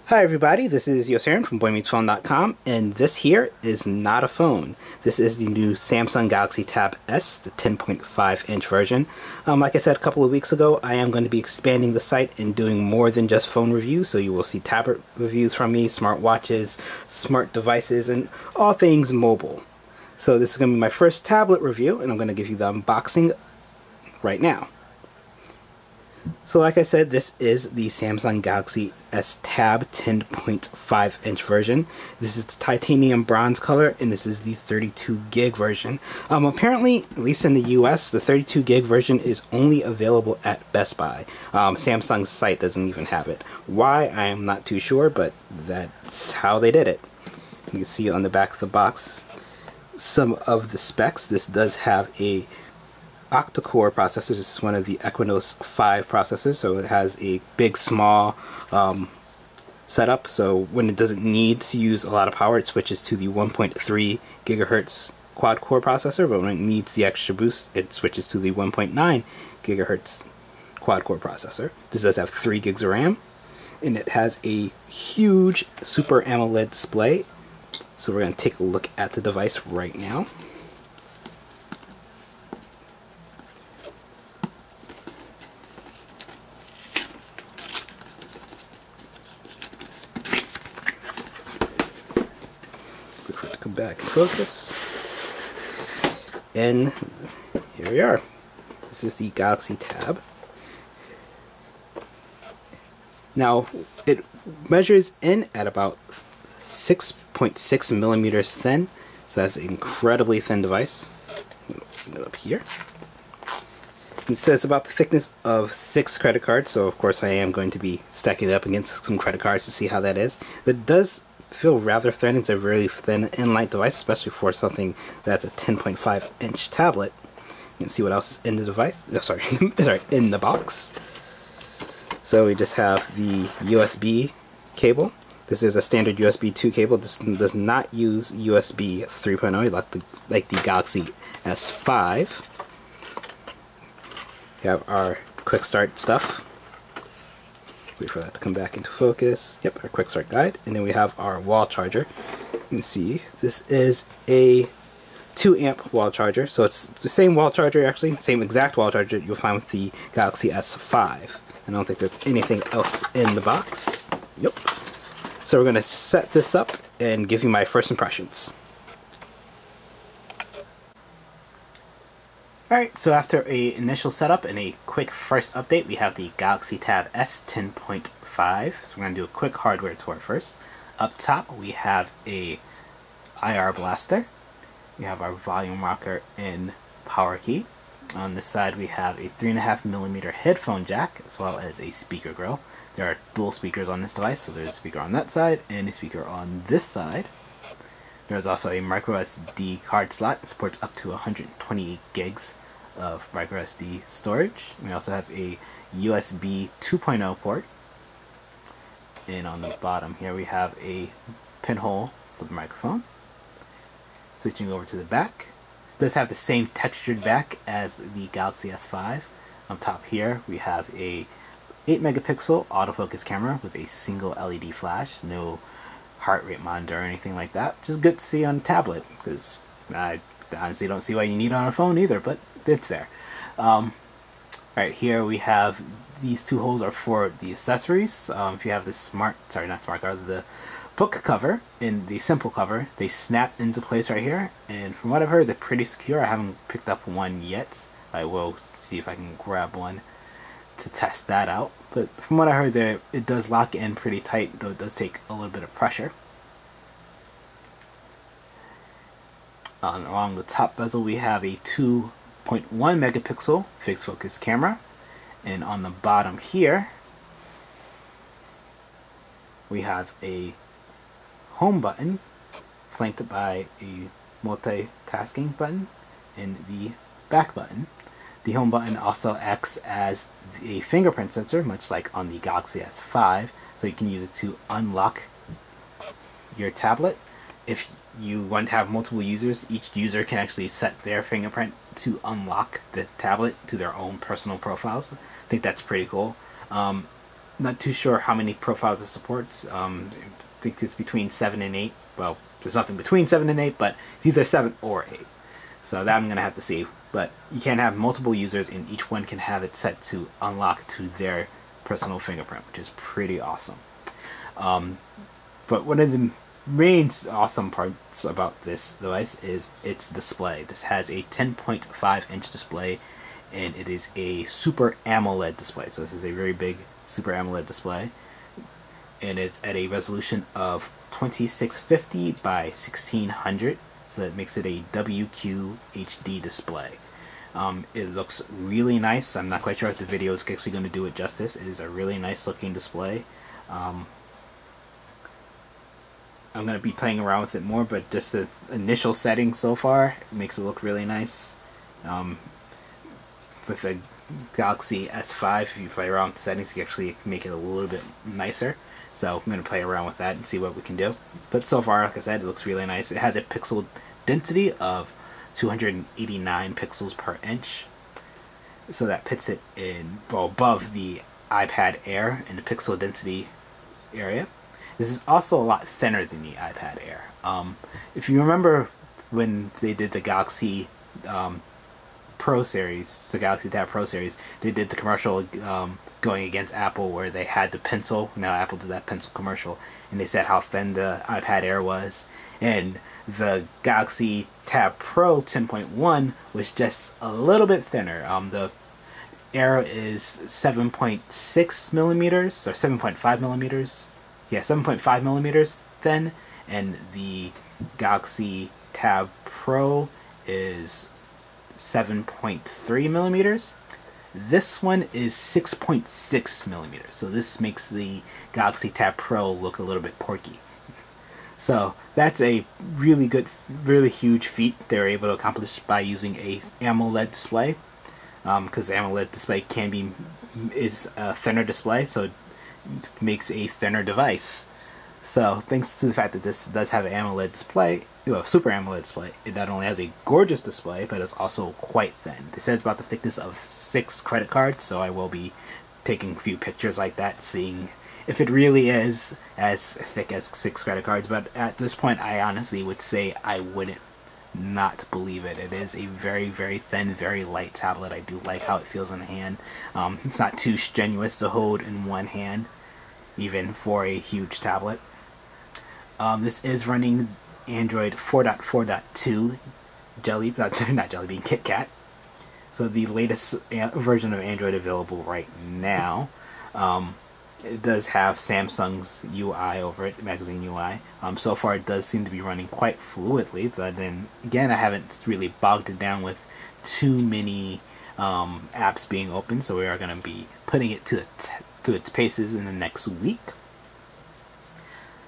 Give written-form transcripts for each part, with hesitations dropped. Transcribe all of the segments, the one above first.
Hi everybody, this is Yosarin from phones.Com, and this here is not a phone. This is the new Samsung Galaxy Tab S, the 10.5-inch version. Like I said a couple of weeks ago, I am going to be expanding the site and doing more than just phone reviews, so you will see tablet reviews from me, smartwatches, smart devices, and all things mobile. So this is going to be my first tablet review, and I'm going to give you the unboxing right now. So like I said, this is the Samsung Galaxy S Tab 10.5-inch version. This is the titanium bronze color, and this is the 32 gig version. Apparently, at least in the US, the 32 gig version is only available at Best Buy. Samsung's site doesn't even have it. Why, I am not too sure, but that's how they did it. You can see on the back of the box some of the specs. This does have a octa-core processor. This is one of the Exynos 5 processors, so it has a big small setup, so when it doesn't need to use a lot of power, it switches to the 1.3 gigahertz quad-core processor, but when it needs the extra boost, it switches to the 1.9 gigahertz quad-core processor. This does have 3 gigs of RAM, and it has a huge Super AMOLED display. So we're going to take a look at the device right now. Come back and focus, and here we are. This is the Galaxy Tab. Now it measures in at about 6.6 millimeters thin, so that's an incredibly thin device. Open it up here. It says about the thickness of 6 credit cards, so of course I am going to be stacking it up against some credit cards to see how that is. But it does feel rather thin. It's a really thin and light device, especially for something that's a 10.5-inch tablet. You can see what else is in the device. Oh, sorry, in the box. So we just have the USB cable. This is a standard USB 2 cable. This does not use USB 3.0 like the Galaxy S5. We have our quick start stuff. Wait for that to come back into focus. Yep, our quick start guide. And then we have our wall charger. You can see this is a 2 amp wall charger. So it's the same wall charger, actually, same exact wall charger you'll find with the Galaxy S5. I don't think there's anything else in the box. Yep. So we're going to set this up and give you my first impressions. Alright, so after an initial setup and a quick first update, we have the Galaxy Tab S 10.5. So we're going to do a quick hardware tour first. Up top, we have a IR blaster. We have our volume rocker and power key. On this side, we have a 3.5mm headphone jack, as well as a speaker grill. There are dual speakers on this device, so there's a speaker on that side and a speaker on this side. There's also a micro SD card slot. It supports up to 128 gigs of micro SD storage. We also have a USB 2.0 port. And on the bottom here we have a pinhole for the microphone. Switching over to the back. It does have the same textured back as the Galaxy S5. On top here we have a 8 megapixel autofocus camera with a single LED flash. No heart rate monitor or anything like that, which is good to see on a tablet, because I honestly don't see why you need it on a phone either, but it's there. Right here we have these 2 holes are for the accessories. If you have the book cover and the simple cover, they snap into place right here, and from what I've heard, they're pretty secure. I haven't picked up one yet. I will see if I can grab one to test that out, but from what I heard there, it does lock in pretty tight, though it does take a little bit of pressure. Along the top bezel we have a 2.1 megapixel fixed focus camera, and on the bottom here we have a home button flanked by a multitasking button and the back button. The home button also acts as a fingerprint sensor, much like on the Galaxy S5, so you can use it to unlock your tablet. If you want to have multiple users, each user can actually set their fingerprint to unlock the tablet to their own personal profiles. I think that's pretty cool. Not too sure how many profiles it supports. I think it's between 7 and 8. Well, there's nothing between 7 and 8, but it's either 7 or 8. So that I'm going to have to see. But you can have multiple users, and each one can have it set to unlock to their personal fingerprint, which is pretty awesome. But one of the main awesome parts about this device is its display. This has a 10.5-inch display, and it is a Super AMOLED display. So this is a very big Super AMOLED display, and it's at a resolution of 2650 by 1600, so that makes it a WQHD display. It looks really nice. I'm not quite sure if the video is actually going to do it justice. It is a really nice looking display. I'm going to be playing around with it more, but just the initial setting so far makes it look really nice. With the Galaxy S5, if you play around with the settings, you actually make it a little bit nicer. So I'm going to play around with that and see what we can do. But so far, like I said, it looks really nice. It has a pixel density of 289 pixels per inch. So that puts it in, well, above the iPad Air in the pixel density area. This is also a lot thinner than the iPad Air. If you remember when they did the Galaxy Pro series, the Galaxy Tab Pro series, they did the commercial going against Apple where they had the pencil. Now Apple did that pencil commercial, and they said how thin the iPad Air was, and the Galaxy Tab Pro 10.1 was just a little bit thinner. The Air is 7.6 millimeters or 7.5 millimeters. Yeah, 7.5 millimeters thin, and the Galaxy Tab Pro is 7.3 millimeters. This one is 6.6 millimeters, so this makes the Galaxy Tab Pro look a little bit porky. So that's a really good, really huge feat they're able to accomplish by using a AMOLED display, because the AMOLED display is a thinner display, so it makes a thinner device. So thanks to the fact that this does have an AMOLED display, Super AMOLED display, it not only has a gorgeous display, but it's also quite thin. It says about the thickness of 6 credit cards, so I will be taking a few pictures like that, seeing if it really is as thick as 6 credit cards. But at this point, I honestly would say I wouldn't not believe it. It is a very, very thin, very light tablet. I do like how it feels in the hand. It's not too strenuous to hold in one hand, even for a huge tablet. This is running Android 4.4.2 not Jelly Bean, KitKat. So the latest version of Android available right now. It does have Samsung's UI over it, magazine UI. So far it does seem to be running quite fluidly, but then again I haven't really bogged it down with too many apps being open, so we are going to be putting it to its paces in the next week.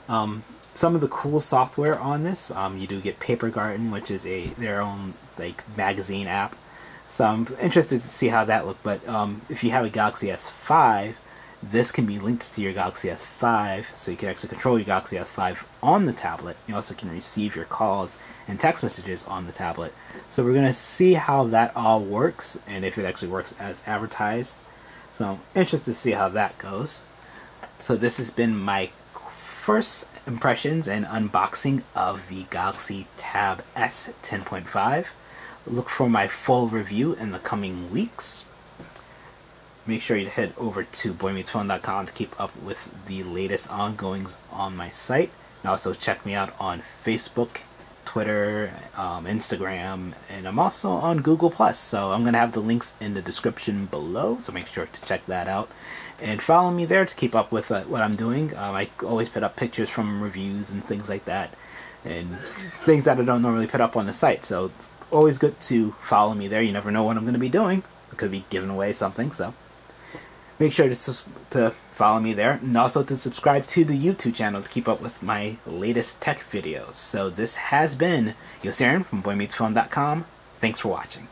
Some of the cool software on this, you do get Paper Garden, which is their own like magazine app. So I'm interested to see how that looks. But if you have a Galaxy S5, this can be linked to your Galaxy S5, so you can actually control your Galaxy S5 on the tablet. You also can receive your calls and text messages on the tablet. So we're going to see how that all works, and if it actually works as advertised. So I'm interested to see how that goes. So this has been my first impressions and unboxing of the Galaxy Tab S 10.5. Look for my full review in the coming weeks. Make sure you head over to boymeetsphone.com to keep up with the latest ongoings on my site. And also check me out on Facebook, Twitter, Instagram, and I'm also on Google+. So I'm going to have the links in the description below, so make sure to check that out. And follow me there to keep up with what I'm doing. I always put up pictures from reviews and things like that, and things that I don't normally put up on the site. So it's always good to follow me there. You never know what I'm going to be doing. I could be giving away something, so make sure to follow me there, and also to subscribe to the YouTube channel to keep up with my latest tech videos. So this has been Yosirin from boymeetsphone.com. Thanks for watching.